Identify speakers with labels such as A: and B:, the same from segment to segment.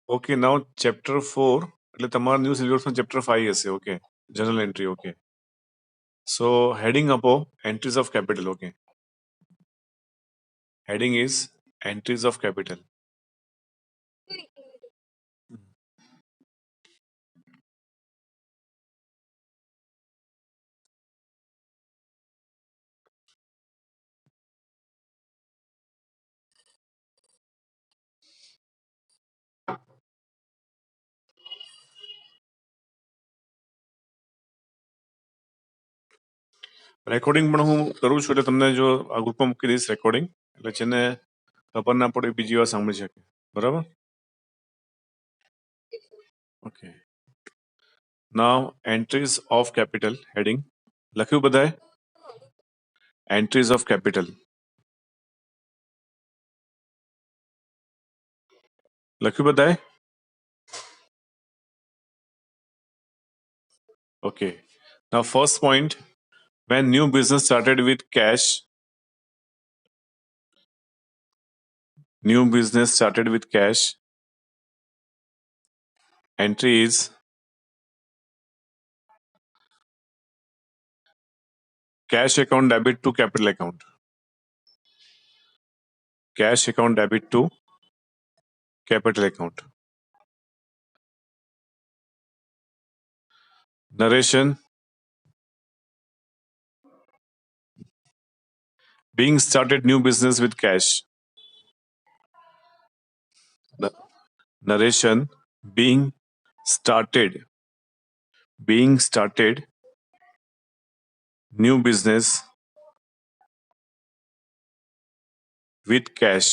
A: Okay, now chapter 4 એટલે તમારા new સિલેબસમાં chapter 5 હશે. Okay, journal entry. Okay, so heading આપો entries of capital. Okay, heading is entries of capital. Recording પણ હું કરું છું એટલે તમને જો આ ગ્રુપમાં મૂકી દઈશ રેકોર્ડિંગ એટલે જેને ખબર ના પડે બીજી વાર સાંભળી શકે. બરાબર? Okay, now entries of capital heading લખ્યું બધાએ? એન્ટ્રીઝ ઓફ કેપિટલ લખ્યું બધાએ? Okay, now first point, when new business started with cash, entry is cash account debit to capital account. Cash account debit to capital account. Narration, being started new business with cash. Narration, being started new business with cash.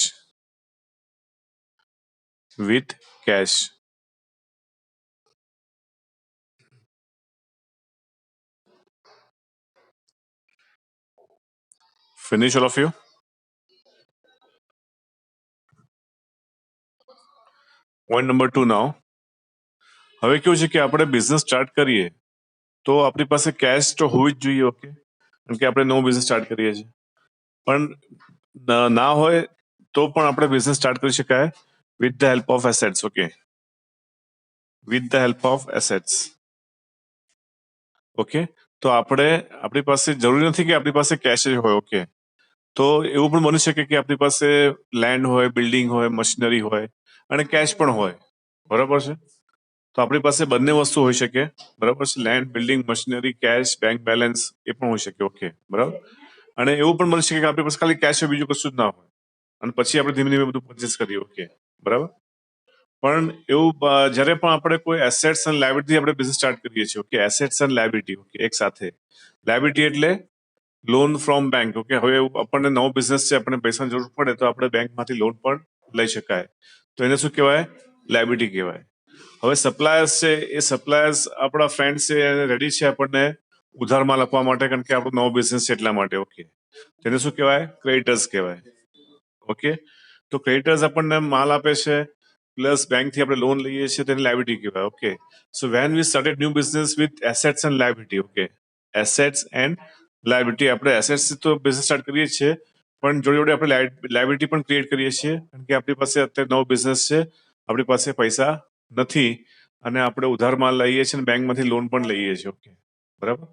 A: Finish all of you? Point number 2 now. હવે કેવું છે કે આપણે business start કરીએ તો આપણી પાસે cache તો હોવી જ જોઈએ. ઓકે, કારણ કે આપણે નવો બિઝનેસ સ્ટાર્ટ કરીએ છીએ, પણ ના હોય તો પણ આપણે બિઝનેસ સ્ટાર્ટ કરી શકાય with the help of assets. Okay, with the help of assets. Okay, તો આપણી પાસે જરૂરી નથી કે આપણી પાસે કેશ જ હોય. ઓકે, તો એવું પણ બની શકે કે આપણી પાસે લેન્ડ હોય, બિલ્ડિંગ હોય, મશીનરી હોય અને કેશ પણ હોય. બરાબર છે? તો આપણી પાસે બંને વસ્તુ હોઈ શકે. બરાબર છે? Land, building, machinery, cash, bank balance એ પણ હોઈ શકે. ઓકે, બરાબર. અને એવું પણ બની શકે કે આપણી પાસે ખાલી કેશ હોય, બીજું કશું જ ના હોય અને પછી આપણે ધીમે ધીમે બધું પરચેસ કરીએ. ઓકે, બરાબર. પણ એવું જ્યારે પણ આપણે કોઈ એસેટ્સ અને લાયબિલિટી આપણે બિઝનેસ સ્ટાર્ટ કરીએ છીએ. ઓકે, એસેટ્સ અને લાયબિલિટી. ઓકે, એક સાથે. લાયબિલિટી એટલે લોન ફ્રોમ બેંક. ઓકે, હવે આપણને નવો બિઝનેસ છે, આપણને પૈસાની જરૂર પડે તો આપણે બેંકમાંથી લોન પણ લઈ શકાય. તો એને શું કહેવાય? લાયબિલિટી કહેવાય. હવે સપ્લાયર્સ છે, એ સપ્લાયર્સ આપણા ફ્રેન્ડ છે, રેડી છે આપણને ઉધારમાં લખવા માટે, કારણ કે આપણો નવો બિઝનેસ છે એટલા માટે. ઓકે, તેને શું કહેવાય? ક્રેડિટર્સ કહેવાય. ઓકે, તો ક્રેડિટર્સ આપણને માલ આપે છે પ્લસ બેંકથી આપણે લોન લઈએ છીએ, તેને લાયબિલિટી કહેવાય. Okay, so when we started new business with assets and liability. Okay, assets and liability. આપણે એસેટ્સ તો બિઝનેસ સ્ટાર્ટ કરીએ છીએ, પણ જોડે જોડે આપણે લાયબિલિટી પણ ક્રિએટ કરીએ છીએ, કારણ કે આપણી પાસે અત્યારે નવો બિઝનેસ છે, આપણી પાસે પૈસા નથી અને આપણે ઉધાર માલ લઈએ છીએ અને બેંકમાંથી લોન પણ લઈએ છીએ. ઓકે, બરાબર.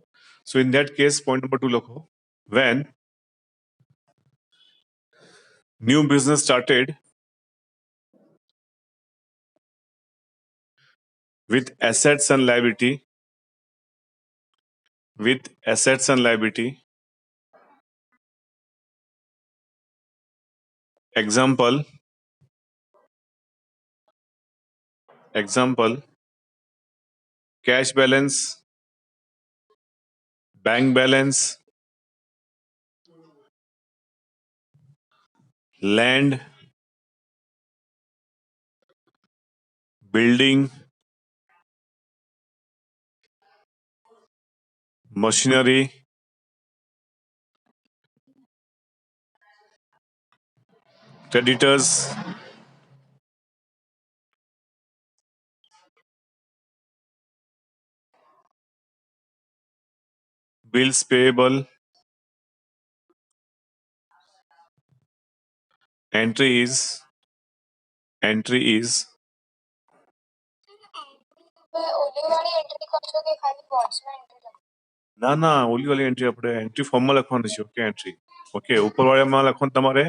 A: So in that case point number 2 લખો. When new business started with assets and liability. Example, cash balance, bank balance, land, building, machinery, creditors, bills payable. Entry is ના ના, ઓલી વાળી એન્ટ્રી આપણે એન્ટ્રી ફોર્મમાં લખવાની છે. Okay, entry. ઓકે, ઉપરવાળામાં લખવાનું તમારે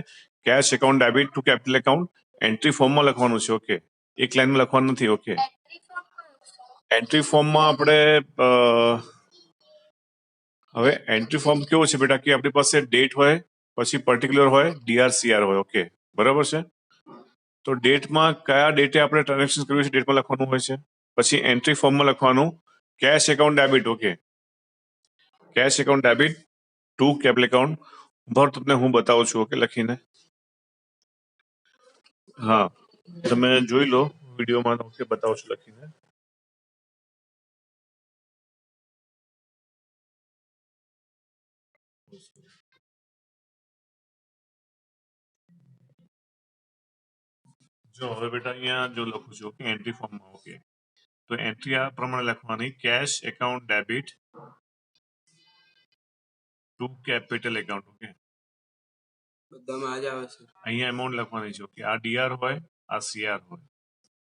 A: cash account debit to capital account entry ફોર્મમાં લખવાનું છે. ઓકે, એક લાઈનમાં લખવાનું નથી. ઓકે, એન્ટ્રી ફોર્મમાં આપણે હવે એન્ટ્રી ફોર્મ કેવો છે બેટા કે આપણી પાસે ડેટ હોય, પછી પર્ટિક્યુલર હોય, DRCR હોય. ઓકે, બરાબર છે. તો ડેટમાં કયા ડેટે આપણે ટ્રાન્ઝેક્શન કર્યું છે ડેટમાં લખવાનું હોય છે. પછી એન્ટ્રી ફોર્મમાં લખવાનું cash account debit. Okay, cash account debit to capital account. ભર તમને હું બતાવું છું. ઓકે, લખીને હા તમે જોઈ લો વિડીયોમાં. ઓકે, બતાવું છું લખીને. જો હવે બેટા અહીંયા જો લખું છું કે એન્ટ્રી ફોર્મમાં. ઓકે, તો એન્ટ્રી આ પ્રમાણે લખવાની cash account debit to capital account. Okay, બધામાં આ જ આવે છે. અહીંયા એમાઉન્ટ લખવાની છે. ઓકે, આ DR હોય, આ CR હોય.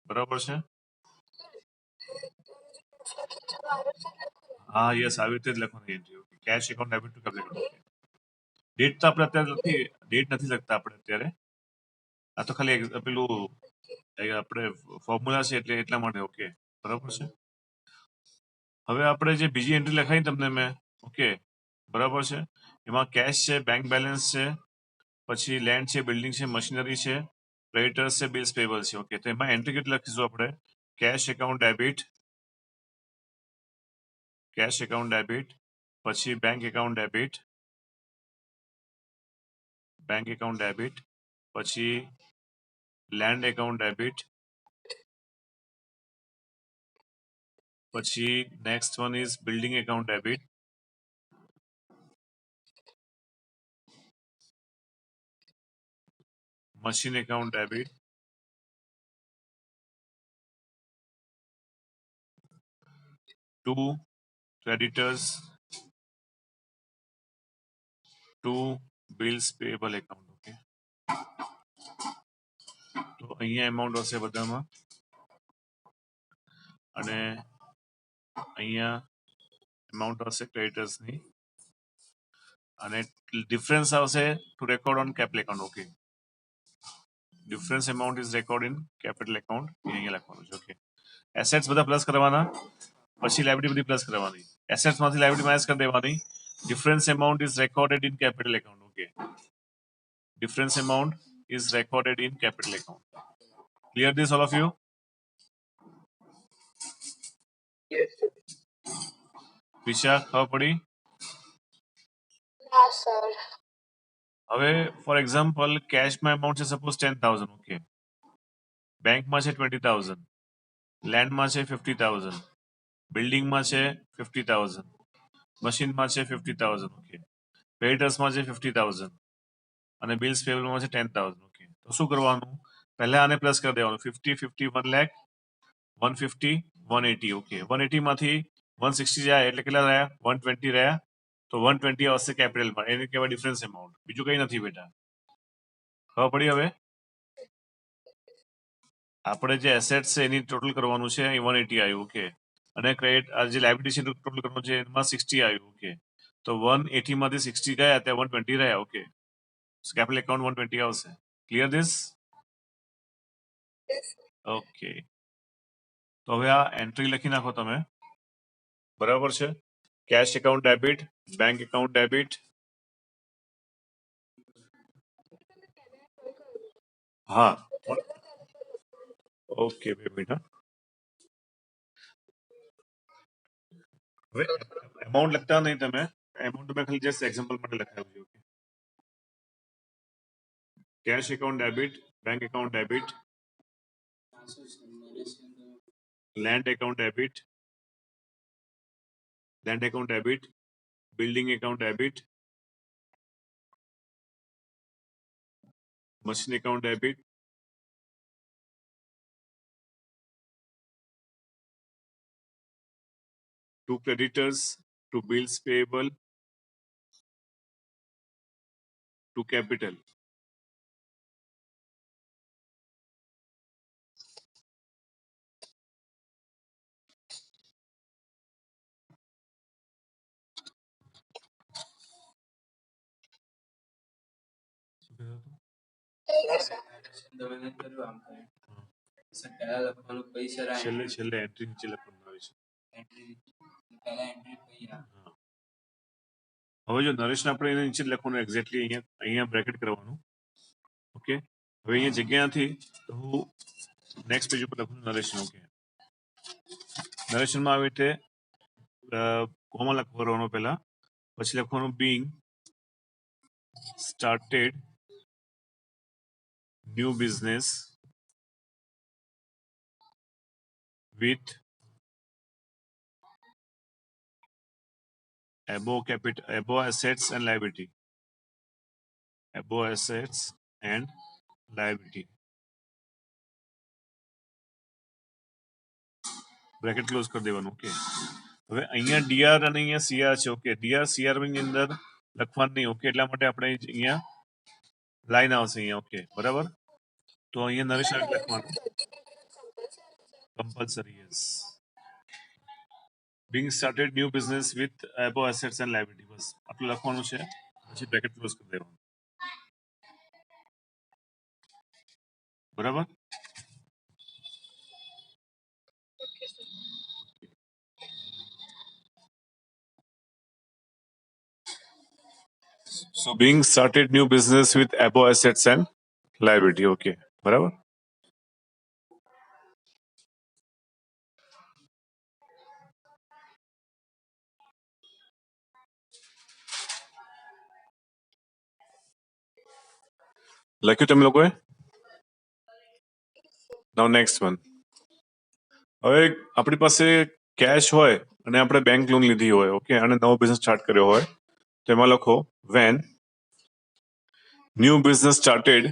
A: બરાબર છે. હા યસ, આવી રીતે જ લખવાની entry. Okay, cash account debit to capital account. Date તો આપણે અત્યારે ડેટ નથી લખતા આપણે અત્યારે. આ તો ખાલી પેલું આપણે ફોર્મ્યુલા છે એટલે એટલા માટે. ઓકે, બરાબર છે. હવે આપણે જે બીજી એન્ટ્રી લખાઈ તમને મેં. ઓકે, બરાબર છે. એમાં કેશ છે, બેંક બેલેન્સ છે, પછી લેન્ડ છે, બિલ્ડિંગ છે, મશીનરી છે, ક્રેડિટર્સ છે, બિલ્સ પેબલ છે. ઓકે, તો એમાં એન્ટ્રી કેટલી લખીશું આપણે? Cash account debit, cash account debit, પછી bank account debit, bank account debit, પછી લેન્ડ એકાઉન્ટ ડેબિટ, પછી next one is building account debit, machine account debit, to creditors, to bills payable account. Okay, તો અહીંયા amount હશે બધામાં, અને અહીંયા amount હશે ક્રેડિટર્સની, અને ડિફરન્સ આવશે to record on capital account. Okay, difference amount is record in capital account. અહીંયા લખવાનું છે. ઓકે, એસેટ્સ બધા પ્લસ કરવાના, પછી લાયબિલિટી બધી પ્લસ કરવાની. એસેટ્સ માંથી લાયબિલિટી માઇનસ કરી દેવાની. Difference amount is recorded in capital account. Okay, difference amount is recorded in capital account. Clear this all of you? Yes. વિશા ખબર પડી? ના સર. હવે ફોર એક્ઝામ્પલ કેશમાં એમાઉન્ટ છે સપોઝ 10,000. ઓકે, બેંકમાં છે 20,000, લેન્ડમાં છે 50,000, બિલ્ડિંગમાં છે 50,000, મશીનમાં છે 50,000. ઓકે, ક્રેડિટર્સમાં છે 50,000 અને બિલ્સ પેબલમાં છે 10,000. ઓકે, તો શું કરવાનું? પહેલા આને પ્લસ કરી દેવાનું. 50, 50, 1 લાખ, 150, 180. ઓકે, 180 માંથી 160 જાય એટલે કેટલા રહ્યા? 120 રહ્યા. તો 120 આવશે કેપિટલમાં. એને કહેવાય ડિફરન્સ એમાઉન્ટ. બીજું કઈ નથી બેટા. ખબર પડી? હવે આપણે જે એસેટ છે એની ટોટલ કરવાનું છે. અહીં 180 આવ્યું. ઓકે, અને ક્રેડિટ આ જે લાયબિલિટી છે ટોટલ કરવાનું છે એમાં 60 આવ્યું. ઓકે, તો 180 માંથી 60 ગયા ત્યાં 120 રહ્યા. ઓકે, કેપિટલ એકાઉન્ટ 120 આવશે. Clear this? ઓકે, તો હવે આ એન્ટ્રી લખી નાખો તમે. બરાબર છે. Cash account debit, bank account debit. હા ઓકે, 2 મિનિટ. હવે એમાઉન્ટ લખતા નહીં તમે. એમાઉન્ટ તમે ખાલી જસ્ટ એક્ઝામ્પલ માટે લખાવ્યું છે. Okay, cash account debit, bank account debit, land account debit, land account debit, building account debit, machine account debit, to creditors, to bills payable, to capital. છેલ્લે એન્ટ્રી નીચે લખવાનું આવે છે. હવે જો નરેશને આપણે એના નીચે લખવાનું એક્ઝેક્ટલી અહીંયા બ્રેકેટ કરવાનું. ઓકે, હવે અહીંયા જગ્યા નથી તો હું નેક્સ્ટ પેજ ઉપર લખું નરેશન. ઓકે, નરેશનમાં આવી રીતે કોમા લખવાનો પહેલા, પછી લખવાનું being started new business with above assets and liability. Above assets and liability. Bracket close કરી દેવાનું. ઓકે, હવે અહીંયા ડીઆર અને અહીંયા સીઆર છે. ઓકે, ડીઆર સીઆર ની અંદર લખવાનું નહીં. ઓકે, એટલા માટે આપણે અહીંયા લાઈન આવશે અહીંયા. ઓકે, બરાબર. તો અહીંયા નરેશ લખવાનું compulsory. Yes, being started new business with above assets and liability. બસ આટલું લખવાનું છે, પછી બ્રેકેટ ક્લોઝ કરી દેવાનું. બરાબર. So being started new business with above assets and liability. Okay, બરાબર. લખ્યું તમે લોકોએ? નાઉ નેક્સ્ટ વન. હવે આપણી પાસે કેશ હોય અને આપણે બેંક લોન લીધી હોય, ઓકે, અને નવો બિઝનેસ સ્ટાર્ટ કર્યો હોય, તો એમાં લખો when new business started.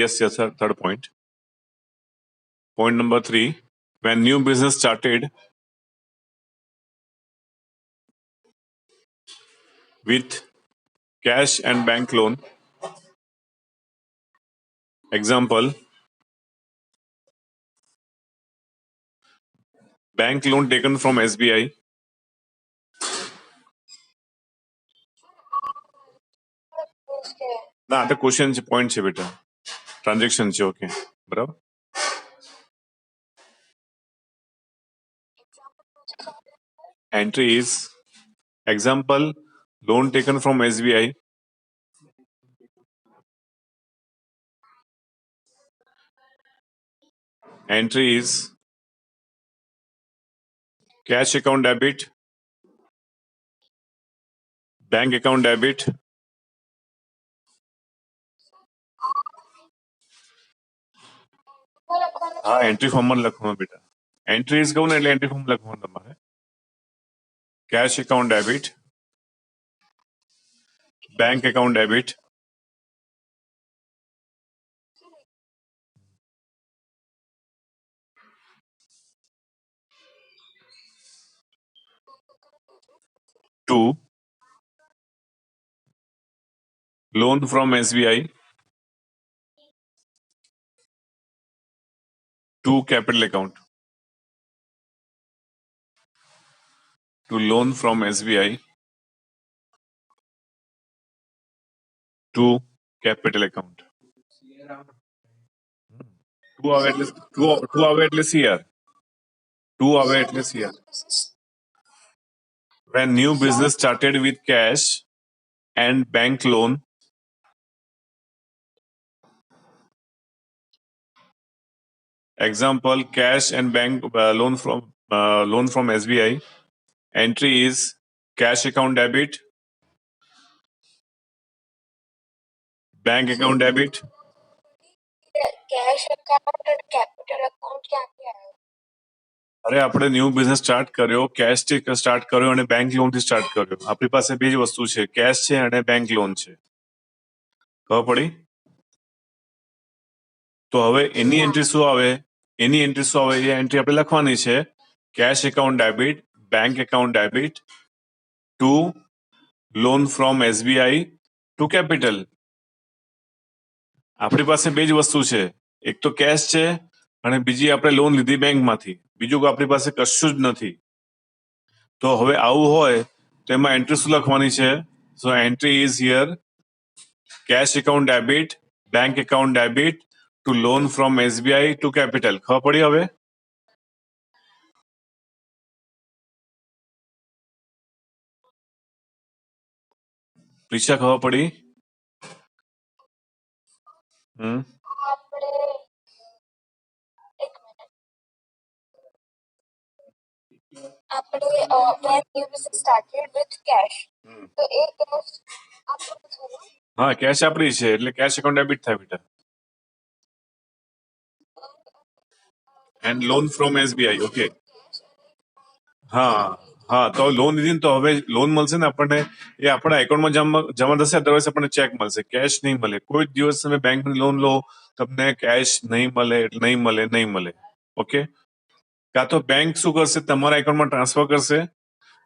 A: Yes yes sir, third point. Point number 3, when new business started with cash and bank loan. Example, bank loan taken from SBI. ના, આ તો ક્વેશ્ચન છે, પોઈન્ટ છે બેટા, ટ્રાન્ઝેક્શન છે. ઓકે, બરાબર. Entry is example, loan taken from SBI. Entry is cash account debit, bank account debit, હા entry ફોર્મમાં લખવાનું બેટા. એન્ટ્રીઝ કહું ને એટલે એન્ટ્રી ફોર્મ લખવાનું તમારે. Cash account debit, bank account debit, to loan from SBI to capital account. To loan from SBI to capital account. Two આવે એટલે CR. Two આવે એટલે CR. When new business started with cash and bank loan. Example, cash and bank loan from SBI. Entry is cash account debit, bank account debit.
B: Cash account और capital account क्या क्या है?
A: અરે આપણે new business start કર્યો, cache થી start કર્યો અને બેંક લોન થી સ્ટાર્ટ કર્યો. આપણી પાસે બે જ વસ્તુ છે, કેશ છે અને બેંક લોન છે. ખબર પડી? તો હવે એની એન્ટ્રી શું આવે? એ એન્ટ્રી આપણે લખવાની છે, cash account debit, bank account debit to loan from SBI to capital. આપણી પાસે બે જ વસ્તુ છે, એક તો કેશ છે અને બીજી આપણે લોન લીધી બેંકમાંથી. બીજું આપણી પાસે કશું જ નથી. તો હવે આવું હોય તો એમાં એન્ટ્રી શું લખવાની છે? So entry is here: cash account debit, bank account debit to loan from SBI to capital. ખબર પડી હવે? પ્રિશા ખબર પડી?
B: આપણે એક મિનિટ આપણે when new business started with cash તો એ cash આપણું થયું
A: હા, કેશ આપણી છે એટલે કેશ અકાઉન્ટ ડેબિટ થાય બેટા. And loan from SBI. Okay. હા હા, તો લોન લીધી ને તો હવે લોન મળશે ને આપણને, એ આપણા એકાઉન્ટમાં જમા થશે, અધરવાઇઝ આપણને ચેક મળશે, કેશ નહીં મળે. કોઈ દિવસ તમે બેંકની લોન લો, તમને કેશ નહીં મળે, નહીં મળે. ઓકે. કાં તો બેંક શું કરશે, તમારા એકાઉન્ટમાં ટ્રાન્સફર કરશે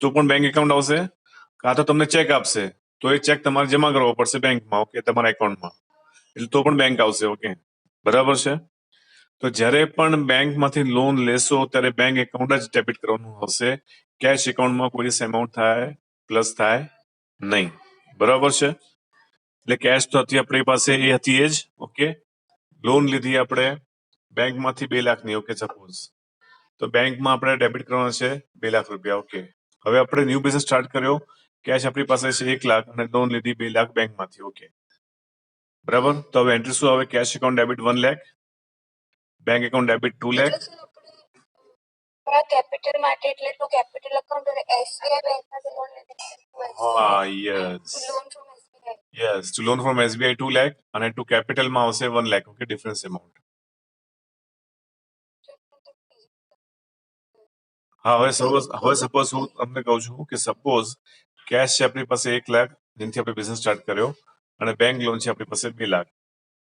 A: તો પણ બેંક એકાઉન્ટ આવશે, કાં તો તમને ચેક આપશે તો એ ચેક તમારે જમા કરવો પડશે બેંકમાં. ઓકે, તમારા એકાઉન્ટમાં, એટલે તો પણ બેંક આવશે. ઓકે, બરાબર છે. તો જ્યારે પણ બેંકમાંથી લોન લેશો ત્યારે બેંક એકાઉન્ટ જ ડેબિટ કરવાનું હશે. કેશ એકાઉન્ટમાં કોઈ દિવસ એમાઉન્ટ થાય પ્લસ થાય નહીં. બરાબર છે. એટલે કેશ તો હતી આપણી પાસે, એ હતી એ જ. ઓકે, લોન લીધી આપણે બેંકમાંથી 2 લાખની. ઓકે, સપોઝ તો બેંકમાં આપણે ડેબિટ કરવાના છે 2 લાખ રૂપિયા. ઓકે, હવે આપણે ન્યૂ બિઝનેસ સ્ટાર્ટ કર્યો, કેશ આપણી પાસે છે 1 લાખ અને લોન લીધી 2 લાખ બેંકમાંથી. ઓકે, બરાબર. તો હવે એન્ટ્રી શું આવે? Cash account debit 1 lakh, bank account debit 2 lakh.
B: આપણા કેપિટલ માટે એટલે તો કેપિટલ અકાઉન્ટ અને SBI બેંકમાંથી લોન લીધી.
A: હા, yes
B: loan from SBI.
A: Yes, to loan from SBI 2 lakh અને ટુ કેપિટલમાં આવશે 1 લાખ. Okay, difference amount. હા, હવે સપોઝ હું તમને કહું છું કે સપોઝ કેશ છે આપણી પાસે 1 લાખ, જેનાથી આપણે બિઝનેસ સ્ટાર્ટ કર્યો, અને બેંક લોન છે આપણી પાસે 2 લાખ.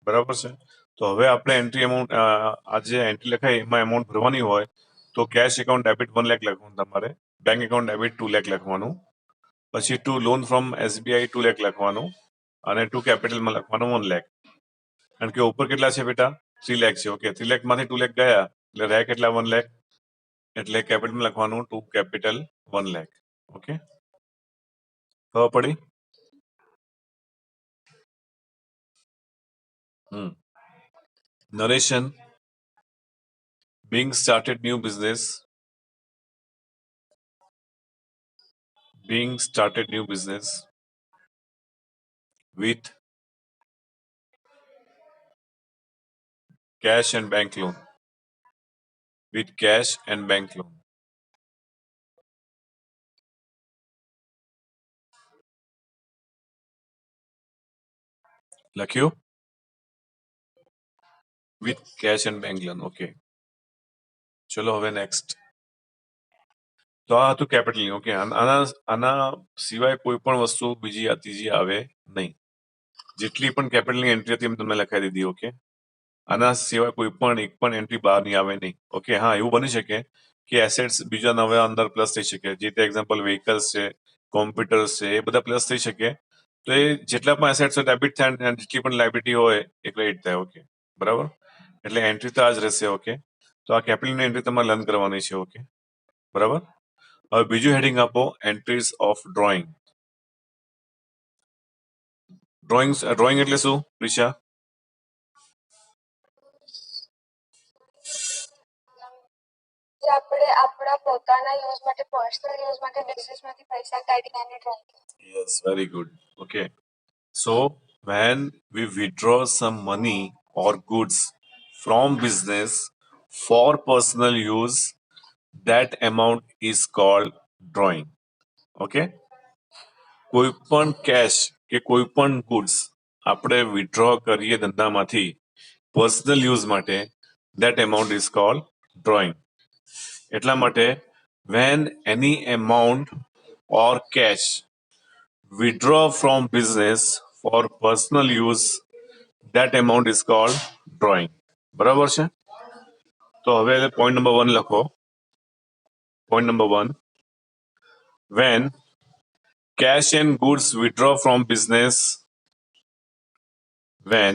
A: બરાબર છે. તો હવે આપણે એન્ટ્રી એમાઉન્ટ, આ જે એન્ટ્રી લખાય એમાં એમાઉન્ટ ભરવાની હોય તો કેશ એકાઉન્ટ ડેબિટ 1 લાખ લખવાનું તમારે, બેંક એકાઉન્ટ ડેબિટ 2 લાખ લખવાનું, પછી to loan from SBI 2 lakh લખવાનું, અને ટુ કેપિટલમાં લખવાનું 1 લાખ. કારણ કે ઉપર કેટલા છે બેટા? 3 લાખ છે. ઓકે, 3 લાખમાંથી 2 લાખ ગયા એટલે રહે કેટલા? 1 લાખ. એટલે કેપિટલમાં લખવાનું ટુ કેપિટલ 1 લાખ. ઓકે, ખબર પડી? Narration: being started new business with cash and bank loan. લખ્યું? with cash and bank loan. Okay, ચલો હવે નેક્સ્ટ. તો આ હતું કેપિટલ. ઓકે, આના સિવાય કોઈ પણ વસ્તુ બીજી આ ત્રીજી આવે નહીં. જેટલી પણ કેપિટલની એન્ટ્રી હતી એમ તમને લખાઈ દીધી. ઓકે, આના સિવાય કોઈ પણ એક પણ એન્ટ્રી બહાર નહીં આવે નહીં. ઓકે, હા, એવું બની શકે કે એસેટ્સ બીજા નવા અંદર પ્લસ થઈ શકે, જે તે એક્ઝામ્પલ વ્હીકલ્સ છે, કોમ્પ્યુટર્સ છે, એ બધા પ્લસ થઈ શકે. તો એ જેટલા પણ એસેટ્સ ડેબિટ થાય અને જેટલી પણ લાયબિલિટી હોય એ ક્રેડિટ થાય. ઓકે, બરાબર. એટલે એન્ટ્રી તો આ જ રહેશે. ઓકે, તો આ કેપિટલની એન્ટ્રી તમારે લર્ન કરવાની છે. ઓકે, બરાબર. હવે બીજું હેડિંગ આપો, એન્ટ્રીઝ ઓફ ડ્રોઈંગ. ડ્રોઈંગ એટલે શું પ્રિશા?
B: જે આપણે આપણા પોતાના યુઝ માટે, પર્સનલ યુઝ માટે બિઝનેસમાંથી પૈસા કાઢીને એને drawing.
A: Yes, very good. Okay, so when we withdraw some money or goods from business for personal use, that amount is called drawing. Okay, કોઈ પણ કેશ કે કોઈ પણ ગુડ્સ આપણે વિથડ્રો કરીએ ધંધામાંથી પર્સનલ યુઝ માટે, that amount is called drawing. એટલા માટે when any amount or cash withdraw from business for personal use, that amount is called drawing. બરાબર છે. તો હવે પોઈન્ટ નંબર 1 લખો. Point number 1: when cash and goods withdraw from business, when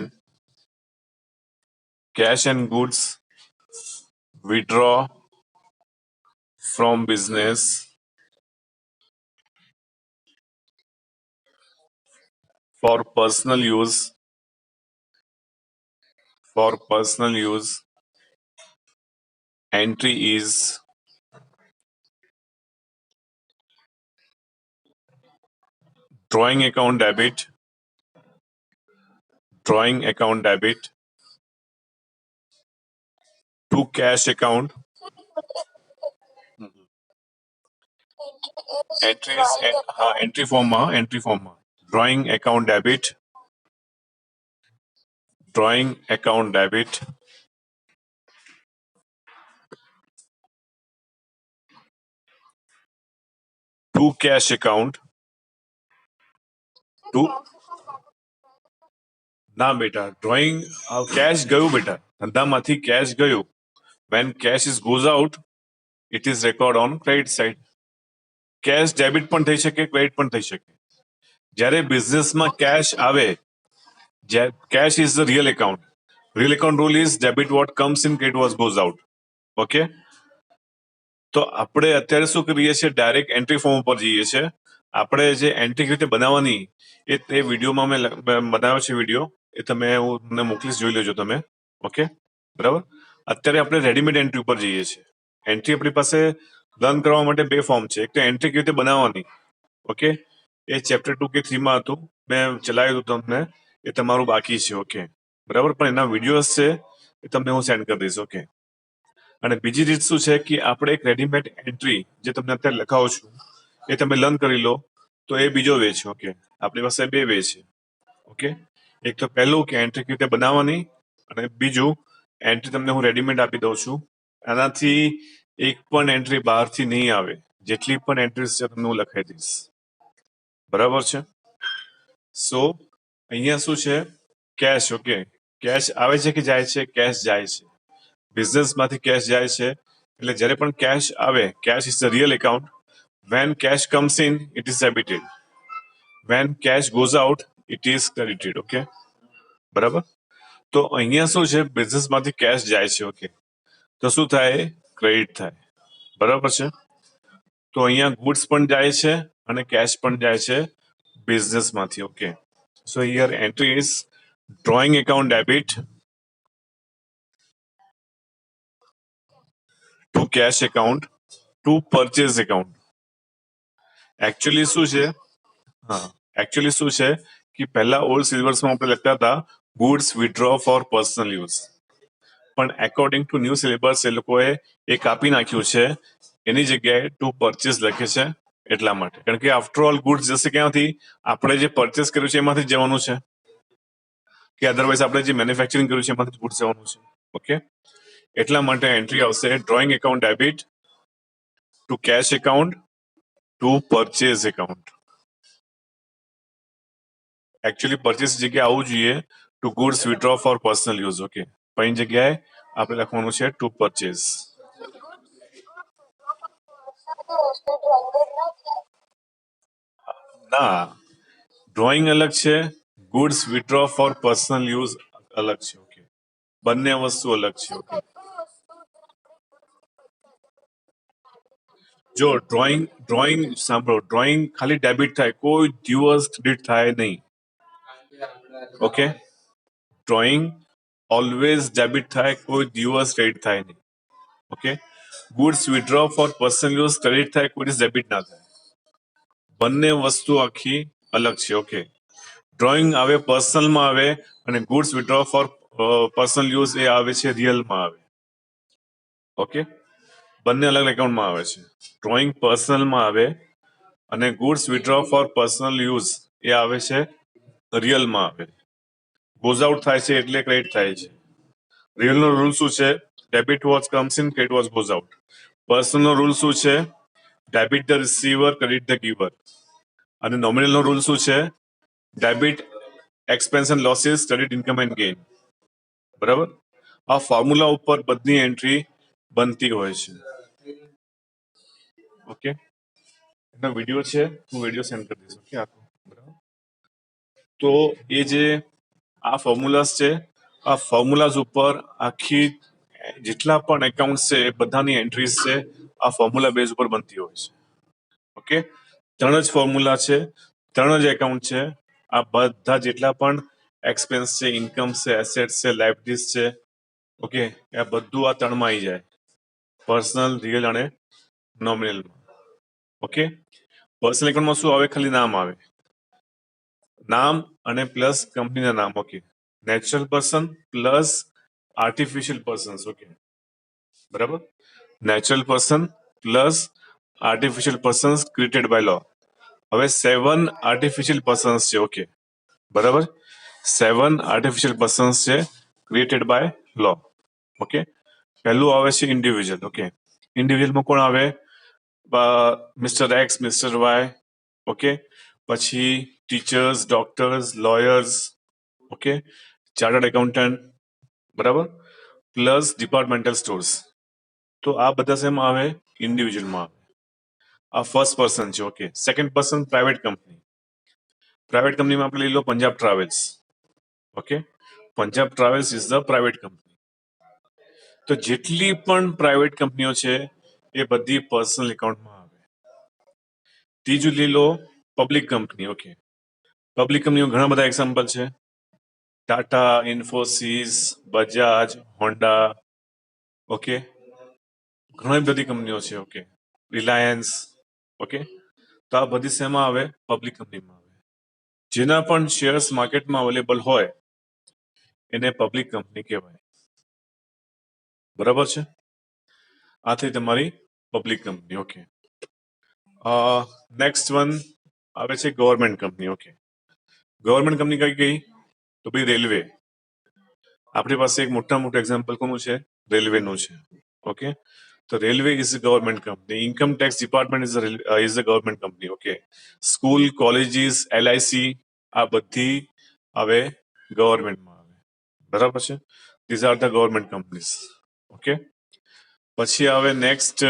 A: cash and goods withdraw from business for personal use, entry is drawing account debit to cash account.
B: Entry
A: Entry
B: is
A: is entry form drawing account debit to cash account to ના બેટા drawing cache ગયું બેટા ધંધામાંથી cache ગયું when cash is goes out it is record on credit side. Cash debit પણ થઈ શકે credit પણ થઈ શકે. જ્યારે બિઝનેસમાં કેશ આવે cash is the real account. Real account rule is debit what comes in, credit what goes out. Okay તો આપણે અત્યારે શું કરીએ છીએ ડાયરેક્ટ એન્ટ્રી ફોર્મ ઉપર જઈએ છીએ. આપણે જે એન્ટ્રી કેવી રીતે બનાવવાની એ વિડીયોમાં મેં બનાવ્યો છે વિડીયો એ તમે હું તમને મોકલીશ જોઈ લેજો તમે. ઓકે બરાબર. અત્યારે આપણે રેડીમેડ એન્ટ્રી ઉપર જઈએ છીએ. એન્ટ્રી આપણી પાસે લર્ન કરવા માટે બે ફોર્મ છે. એક તો એન્ટ્રી કેવી રીતે બનાવવાની ઓકે એ ચેપ્ટર 2 કે 3 માં હતું મેં ચલાવ્યું હતું તમને એ તમારું બાકી છે. ઓકે બરાબર પણ એના વિડીયોઝ છે એ તમને હું સેન્ડ કરી દઈશ. ઓકે અને બીજી રીત શું છે કે આપણે એક રેડીમેડ એન્ટ્રી જે તમને અત્યારે લખાવું છું એ તમે લર્ન કરી લો તો એ બીજો વે છે. ઓકે આપણી પાસે બે વે છે. ઓકે એક તો પહેલું કે એન્ટ્રી કેવી રીતે બનાવવાની અને બીજું એન્ટ્રી તમને હું રેડીમેડ આપી દઉં છું આનાથી એક પણ એન્ટ્રી બહારથી નહીં આવે. જેટલી પણ એન્ટ્રીઝ છે તમને હું લખાઈ દઈશ. બરાબર છે. સો અહીંયા શું છે કેશ. ઓકે કેશ આવે છે કે જાય છે કેશ જાય છે. બિઝનેસમાંથી કેશ જાય છે એટલે જ્યારે પણ કેશ આવે cash is the real account. When cash comes in it is debited. When cash goes out it is credited. Okay બરાબર. તો અહીંયા શું છે બિઝનેસમાંથી કેશ જાય છે. ઓકે તો શું થાય ક્રેડિટ થાય. બરાબર છે. તો અહીંયા ગુડ્સ પણ જાય છે અને કેશ પણ જાય છે બિઝનેસમાંથી. Okay so here entry is drawing account debit to cash account to purchase account. Actually શું છે કે પહેલા ઓલ્ડ સિલેબસમાં આપણે લખતા હતા goods withdraw for personal use પણ એકોર્ડિંગ ટુ ન્યૂ સિલેબસ એ લોકોએ એ કાપી નાખ્યું છે એની જગ્યાએ ટુ પરચેસ લખે છે એટલા માટે કારણ કે આફ્ટર ઓલ ગુડ્સ જશે ક્યાંથી આપણે જે પરચેસ કર્યું છે એમાંથી જવાનું છે કે અધરવાઇઝ આપણે જે મેન્યુફેક્ચરિંગ કર્યું છે એમાંથી ગુડ્સ જવાનું છે. ઓકે એટલા માટે એન્ટ્રી આવશે drawing account debit to cash account to purchase account. Actually purchase જગ્યાએ આવવું જોઈએ to goods withdraw for personal use. Okay પણ જગ્યાએ આપણે લખવાનું છે ટુ પરચેઝ. ના ડ્રોઈંગ અલગ છે goods withdraw for personal use અલગ છે. ઓકે બંને વસ્તુ અલગ છે. ઓકે જો ડ્રોઈંગ સાંભળો ડ્રોઈંગ ખાલી ડેબિટ થાય કોઈ દિવસ ક્રેડિટ થાય નહીં. ઓકે ડ્રોઈંગ ઓલવેઝ ડેબિટ થાય કોઈ દિવસ ક્રેડિટ થાય નહીં. Okay goods withdraw for personal use credit થાય કોઈ દિવસ ડેબિટ ના થાય. બંને વસ્તુ આખી અલગ છે. ઓકે ડ્રોઈંગ આવે પર્સનલમાં આવે અને goods withdraw for personal use એ આવે છે રિયલમાં આવે. ઓકે બંને અલગ એકાઉન્ટમાં આવે છે. ડ્રોઈંગ પર્સનલમાં આવે અને goods withdraw for personal use એ આવે છે રિયલમાં આવે. ગોઝ આઉટ થાય છે એટલે ક્રેડિટ થાય છે. રિયલનો રૂલ શું છે debit what comes in credit what goes out. પર્સનલનો રૂલ શું છે debit the receiver credit the giver. અને નોમિનલનો રૂલ શું છે debit expense and losses credit income and gain. બરાબર. આ ફોર્મ્યુલા ઉપર બધી એન્ટ્રી બનતી હોય છે. ઓકે એનો વિડીયો છે હું વિડીયો સેન્ડ કરી દઈશ. ઓકે આખો બરાબર. તો એ જે આ ફોર્મ્યુલાસ છે આ ફોર્મ્યુલાઝ ઉપર આખી જેટલા પણ એકાઉન્ટ છે એ બધાની એન્ટ્રીઝ છે આ ફોર્મ્યુલા બેઝ ઉપર બનતી હોય છે. ઓકે ત્રણ જ ફોર્મ્યુલા છે ત્રણ જ એકાઉન્ટ છે આ બધા જેટલા પણ એક્સપેન્સ છે, ઇન્કમ છે, એસેટ છે, લાઇબિલિટીઝ છે, ઓકે, આ બધું આ ત્રણમાં આવી જાય, પર્સનલ, રિયલ અને નોમિનલ. ઓકે, પર્સનલ એકાઉન્ટમાં શું આવે? ખાલી નામ આવે, નામ અને પ્લસ કંપનીના નામ. Okay, natural person plus artificial persons. Okay, બરાબર, natural person plus artificial persons created by law. હવે 7 આર્ટિફિશિયલ પર્સન્સ છે. ઓકે, બરાબર, 7 આર્ટિફિશિયલ પર્સન્સ છે ક્રિએટેડ બાય લો. ઓકે, પહેલું આવે છે ઇન્ડિવિજ્યુઅલ. ઓકે, ઇન્ડિવિજ્યુઅલમાં કોણ આવે? Mister X, mister Y. Okay, પછી teachers, doctors, lawyers, okay, chartered accountant, બરાબર, પ્લસ ડિપાર્ટમેન્ટલ સ્ટોર્સ. તો આ બધા શેમાં આવે? ઇન્ડિવિજ્યુઅલમાં આવે. આ ફર્સ્ટ પર્સન છે. Okay, second person private company. Private કંપનીમાં આપણે લઈ લો Punjab travels. Okay, Punjab travels is the private company. તો જેટલી પણ પ્રાઇવેટ કંપનીઓ છે એ બધી પર્સનલ એકાઉન્ટમાં આવે. ત્રીજું લઈ લો પબ્લિક કંપની. ઓકે, પબ્લિક કંપનીઓ ઘણા બધા એક્ઝામ્પલ છે, ટાટા, ઇન્ફોસિસ, બજાજ, હોન્ડા. ઓકે, ઘણી બધી કંપનીઓ છે. Okay, Reliance. ઓકે, તો આ બધી શેમાં આવે? પબ્લિક કંપનીમાં આવે. જેના પણ શેર્સ માર્કેટમાં અવેલેબલ હોય એને પબ્લિક કંપની કહેવાય. બરાબર છે, આ થઈ તમારી public company. Okay, next one આવે છે government company. Okay, government company કઈ ગઈ? તો ભાઈ રેલવે. આપણી પાસે એક મોટા મોટું એક્ઝામ્પલ કોનું છે? રેલવેનું છે. ઓકે, તો railway is a government company. Income tax department is a government company. Okay, school, colleges, LIC આ બધી આવે ગવર્મેન્ટમાં આવે. બરાબર છે, these are the government companies. Okay, પછી આવે next,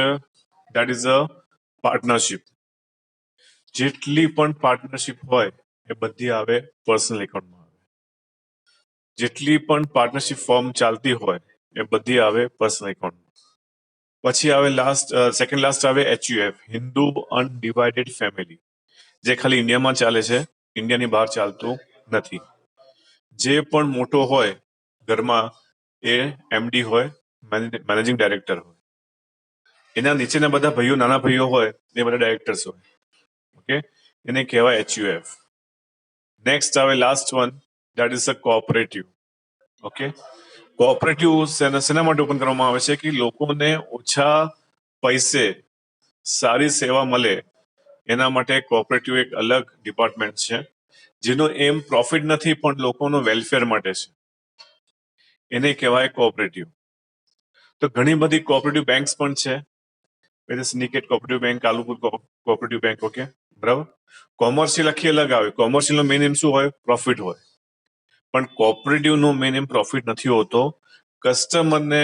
A: that is a partnership. જેટલી પણ પાર્ટનરશિપ હોય એ બધી આવે પર્સનલ એકાઉન્ટમાં આવે. જેટલી પણ પાર્ટનરશિપ ફોર્મ ચાલતી હોય એ બધી આવે પર્સનલ એકાઉન્ટમાં. પછી આવે લાસ્ટ, સેકન્ડ લાસ્ટ આવે HUF, હિન્દુ અનડિવાઇડેડ ફેમિલી, જે ખાલી ઇન્ડિયામાં ચાલે છે, ઇન્ડિયાની બહાર ચાલતું નથી. જે પણ મોટો હોય ઘરમાં એ MD હોય, મેનેજિંગ ડાયરેક્ટર હોય. એના નીચેના બધા ભાઈઓ, નાના ભાઈઓ હોય એ બધા ડાયરેક્ટર્સ હોય. ઓકે, એને કહેવાય HUF. નેક્સ્ટ આવે last one, that is a cooperative. Okay, cooperative શેના માટે ઓપન કરવામાં આવે છે? કે લોકોને ઓછા પૈસે સારી સેવા મળે એના માટે કોઓપરેટિવ એક અલગ ડિપાર્ટમેન્ટ છે, જેનો એમ પ્રોફિટ નથી પણ લોકોનો વેલફેર માટે છે. એને કહેવાય કોઓપરેટિવ. તો ઘણી બધી કોઓપરેટિવ બેંક્સ પણ છે. Syndicate cooperative bank, Kalupur cooperative bank. Okay, બરાબર. કોમર્શિયલ આખી અલગ આવે. કોમર્શિયલ નો મેઇન એમ શું હોય? પ્રોફિટ હોય. પણ કોઓપરેટિવ નો મેઇન એમ પ્રોફિટ નથી હોતો. કસ્ટમરને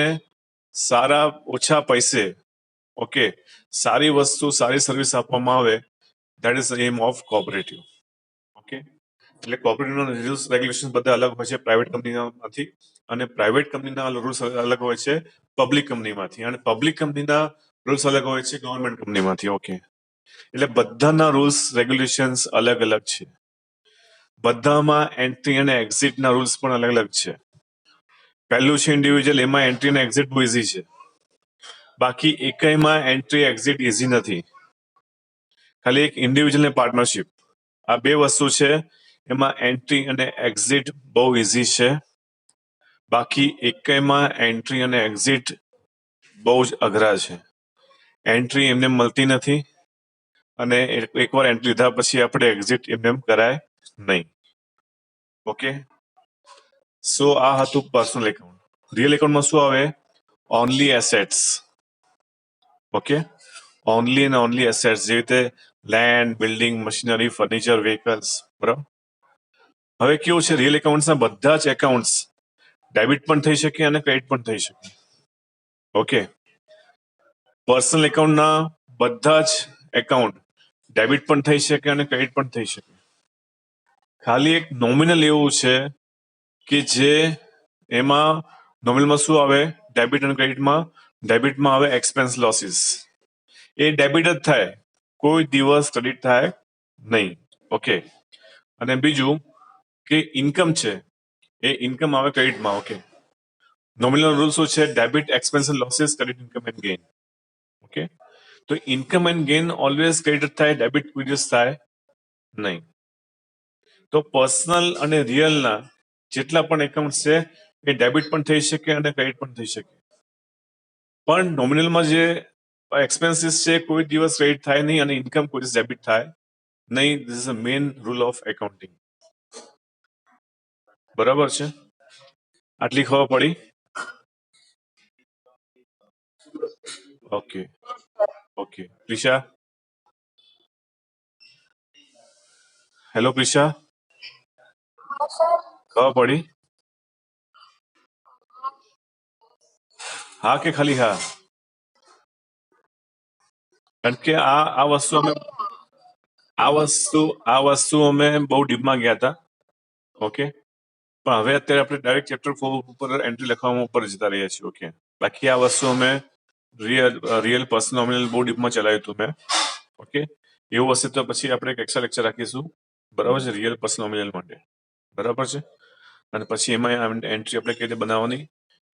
A: સારા ઓછા પૈસે, ઓકે, સારી વસ્તુ, સારી સર્વિસ આપવામાં આવે, that is the aim of cooperative. Okay, એટલે કોઓપરેટિવના રૂલ્સ રેગ્યુલેશન બધા અલગ હોય છે પ્રાઇવેટ કંપનીમાંથી, અને પ્રાઇવેટ કંપનીના રૂલ્સ અલગ હોય છે પબ્લિક કંપનીમાંથી, અને પબ્લિક કંપનીના રૂલ્સ અલગ હોય છે ગવર્મેન્ટ કંપનીમાંથી. ઓકે, એટલે બધાના રૂલ્સ રેગ્યુલેશન્સ અલગ અલગ છે. બધામાં એન્ટ્રી અને એક્ઝિટના રૂલ્સ પણ અલગ અલગ છે. પહેલું છે ઇન્ડિવિજ્યુઅલ, એમાં એન્ટ્રી અને એક્ઝિટ બહુ ઇઝી છે. બાકી એકમાં એન્ટ્રી એક્ઝિટ ઇઝી નથી. ખાલી એક ઇન્ડિવિજ્યુઅલ ને પાર્ટનરશિપ, આ બે વસ્તુ છે એમાં એન્ટ્રી અને એક્ઝિટ બહુ ઇઝી છે. બાકી એકમાં એન્ટ્રી અને એક્ઝિટ બહુ જ અઘરા છે. એન્ટ્રી એમને મળતી નથી, અને એકવાર એન્ટ્રી લીધા પછી આપણે એક્ઝિટ એમને કરાય નહીં. ઓકે, સો આ હતું પર્સનલ એકાઉન્ટ. રિયલ એકાઉન્ટમાં શું આવે? Only assets. Okay, only and only assets, જેવી રીતે land, building, machinery, furniture, vehicles. બરાબર. હવે કેવું છે, રિયલ એકાઉન્ટ્સના બધા જ એકાઉન્ટ્સ ડેબિટ પણ થઈ શકે અને ક્રેડિટ પણ થઈ શકે. ઓકે, પર્સનલ એકાઉન્ટના બધા જ એકાઉન્ટ ડેબિટ પણ થઈ શકે અને ક્રેડિટ પણ થઈ શકે. ખાલી એક નોમિનલ એવું છે કે જે એમાં નોમિનલમાં શું આવે? ડેબિટ અને ક્રેડિટમાં ડેબિટમાં આવે એક્સપેન્સ લોસીસ. એ ડેબિટ જ થાય, કોઈ દિવસ ક્રેડિટ થાય નહીં. ઓકે, અને બીજું કે ઇન્કમ છે એ ઇન્કમ આવે ક્રેડિટમાં. ઓકે, નોમિનલ રૂલ શું છે? Debit expense and losses, credit income and gain. Okay, તો income and gain always credit થાય, ડેબિટ કોઈ દિવસ થાય નહીં. તો પર્સનલ અને રિયલના જેટલા પણ એકાઉન્ટ છે એ ડેબિટ પણ થઈ શકે અને ક્રેડિટ પણ થઈ શકે. પણ નોમિનલમાં જે એક્સપેન્સીસ છે કોઈ દિવસ ક્રેડિટ થાય નહીં અને ઇન્કમ કોઈ દિવસ ડેબિટ થાય નહીં. This is a main rule of accounting. બરાબર છે? આટલી ખબર પડી? Okay okay. Prisha, hello Prisha,
B: हाँ सर.
A: ખબર પડી? હા કે ખાલી હા? કારણ કે આ વસ્તુ અમે બહુ ડીપમાં ગયા હતા. ઓકે, પણ હવે અત્યારે આપણે ડાયરેક્ટ ચેપ્ટર 4 ઉપર એન્ટ્રી લખવામાં ઉપર જતા રહ્યા છીએ. ઓકે, બાકી આ વસ્તુ અમે રિયલ પર્સનલ નોમિનલ બહુ ડીપમાં ચલાવ્યું હતું મેં. ઓકે, એવું હશે તો પછી આપણે એક એક્સ્ટ્રા લેક્ચર રાખીશું. બરાબર છે? રિયલ પર્સનલ નોમિનલ માટે. બરાબર છે? અને પછી એમાં એન્ટ્રી આપણે કઈ રીતે બનાવવાની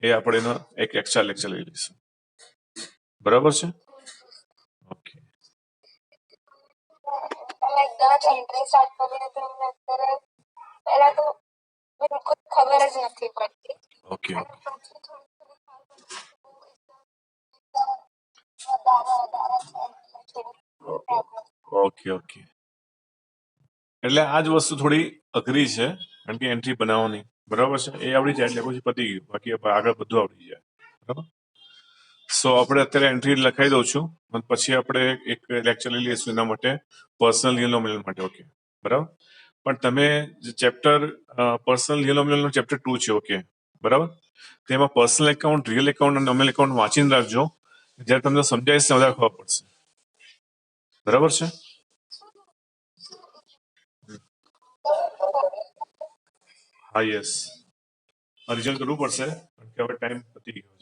A: એ આપણે એનો એક એક્સ્ટ્રા લેક્ચર લઈ લઈશું. બરાબર છે? ઓકે.
B: मैं एकदम एंट्री स्टार्ट कर रही तो मैं અત્યારે પહેલા તો બિલકુલ ખબર જ નથી પડતી.
A: ઓકે
B: અને પછી થોડી વધારે છે
A: ઓકે ઓકે. એટલે આ જ વસ્તુ થોડી અઘરી છે કારણ કે એન્ટ્રી બનાવવાની. બરાબર છે? એ આવડી જાય એટલે પછી પતી ગયું. બાકી આગળ બધું આવડી જાય. બરાબર? સો આપણે અત્યારે એન્ટ્રી લખાઈ દઉં છું અને પછી આપણે એક લેક્ચર લઈ લઈશું એના માટે, પર્સનલ રિયલ નોમિનલ માટે. ઓકે, બરાબર? પણ તમે જે ચેપ્ટર પર્સનલ રિયલ નોમિનલ નો ચેપ્ટર 2 છે. ઓકે, બરાબર? તેમાં પર્સનલ એકાઉન્ટ, રિયલ એકાઉન્ટ અને નોમિનલ એકાઉન્ટ વાંચીને રાખજો. જ્યારે તમને સમજાવીશ ને વધારે ખબર પડશે. બરાબર છે? હા, યસ. રિઝલ્ટ કરવું પડશે કારણ કે હવે ટાઈમ પતી ગયો છે.